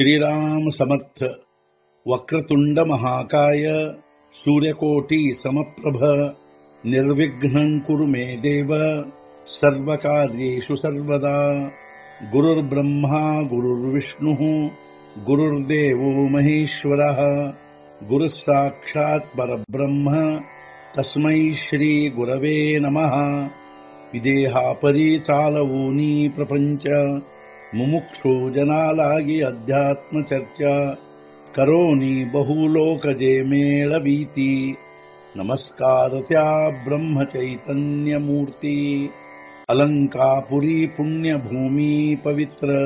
श्रीराम समर्थ। वक्रतुंड महाकाय सूर्यकोटि समप्रभ निर्विघ्नं कुरु मे देव सर्वकार्येषु सर्वदा। गुरुर्ब्रह्मा गुरुर्विष्णुः गुरुर्देवो महेश्वरः गुरुः साक्षात् परब्रह्म तस्मै श्री गुरवे नमः। विदेहापरि चालवूनी प्रपंच मुमुक्षु जनालागी अध्यात्म चर्चा करोनी बहुलोकजे मेळवीती। नमस्कार त्या ब्रह्म चैतन्य मूर्ती अलंकापुरी पुण्यभूमी पवित्र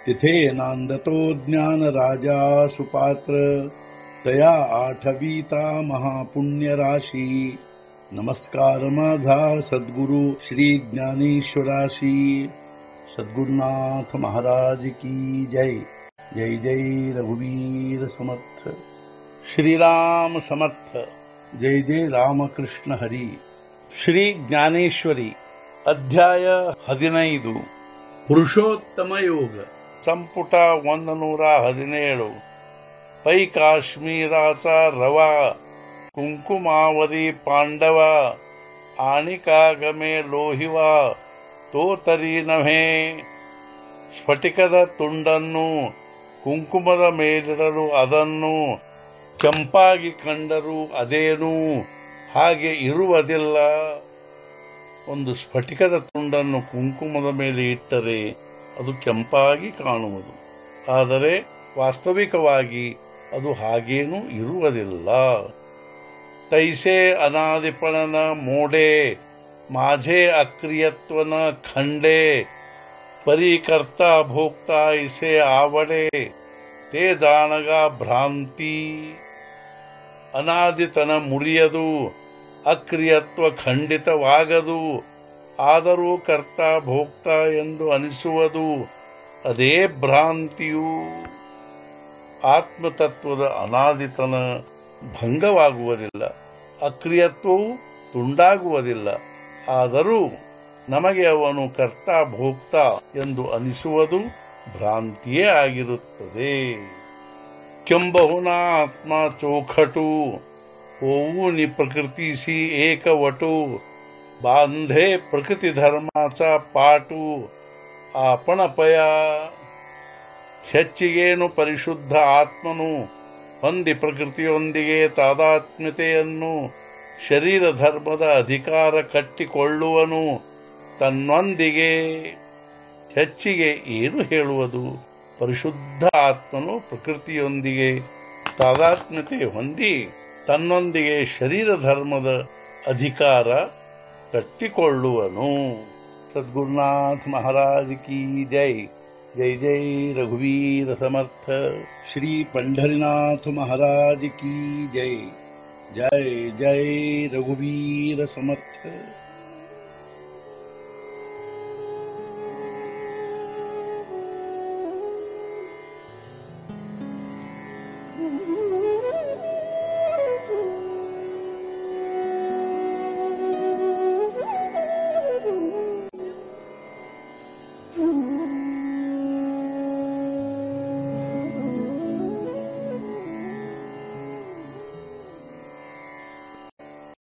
तिथे नांदतो ज्ञान राजा सुपात्र तया आठवीता महापुण्य राशी। नमस्कार माझा सद्गुरु श्री ज्ञानेश्वराशी। सद्गुरुनाथ महाराज की जय। जय जय रघुवीर समर्थ। श्रीराम समर्थ। जय जय रामकृष्ण हरी। श्री ज्ञानेश्वरी अध्याय 15 पुरुषोत्तम योग संपुಟ 117 पै काश्मीराचा रवा कुंकुमावरी पांडवा आणि कागमे लोहिवा तो तरी नव्हे। ಸ್ಫಟಿಕದ ತುಂಡನ್ನು ಕುಂಕುಮದ ಮೇಲಿಡಲು ಅದನ್ನು ಕೆಂಪಾಗಿ ಕಂಡರೂ ಅದೇನು ಹಾಗೆ ಇರುವುದಿಲ್ಲ। ಒಂದು ಸ್ಫಟಿಕದ ತುಂಡನ್ನು ಕುಂಕುಮದ ಮೇಲೆ ಇಟ್ಟರೆ ಅದು ಕೆಂಪಾಗಿ ಕಾಣುವುದು, ಆದರೆ ವಾಸ್ತವಿಕವಾಗಿ ಅದು ಹಾಗೇನೂ ಇರುವುದಿಲ್ಲ। ತೈಸೆ ಅನಾದಿಪಣನ ಮೋಡೆ माझे अक्रियत्वन खंडे परी करता भोगता इसे आवडे ते जाणगा भ्रांती। ಅನಾದಿತನ ಮುರಿಯದು, ಅಕ್ರಿಯತ್ವ ಖಂಡಿತವಾಗದು, ಆದರೂ ಕರ್ತ ಭೋಕ್ತ ಎಂದು ಅನಿಸುವುದು ಅದೇ ಭ್ರಾಂತಿಯು। ಆತ್ಮತತ್ವದ ಅನಾದಿತನ ಭಂಗವಾಗುವುದಿಲ್ಲ, ಅಕ್ರಿಯತ್ವವು ತುಂಡಾಗುವುದಿಲ್ಲ, ಆದರೂ ನಮಗೆ ಅವನು ಕರ್ತ ಭೋಕ್ತ ಎಂದು ಅನಿಸುವುದು ಭ್ರಾಂತಿಯೇ ಆಗಿರುತ್ತದೆ। ಕೆಂಬಹುನಾ ಆತ್ಮ ಚೋಖಟು होऊनी प्रकृतीशी एकवटू बांधे प्रकृती धर्माचा पाटू आपण पया। ಹೆಚ್ಚಿಗೇನು ಪರಿಶುದ್ಧ ಆತ್ಮನು ಹೊಂದಿ ಪ್ರಕೃತಿಯೊಂದಿಗೆ ತಾದಾತ್ಮ್ಯತೆಯನ್ನು ಶರೀರ ಧರ್ಮದ ಅಧಿಕಾರ ಕಟ್ಟಿಕೊಳ್ಳುವನು ತನ್ನೊಂದಿಗೆ। ಹೆಚ್ಚಿಗೆ ಏನು ಹೇಳುವುದು? ಪರಿಶುದ್ಧ ಆತ್ಮನು ಪ್ರಕೃತಿಯೊಂದಿಗೆ ತಾದಾತ್ಮ್ಯತೆ ಹೊಂದಿ ತನ್ನೊಂದಿಗೆ ಶರೀರ ಧರ್ಮದ ಅಧಿಕಾರ ಕಟ್ಟಿಕೊಳ್ಳುವನು। ಸದ್ಗುರುನಾಥ ಮಹಾರಾಜ್ ಕಿ ಜೈ। जय जय रघुवीर समर्थ। श्री पंढरीनाथ महाराज की जय। जय जय रघुवीर समर्थ।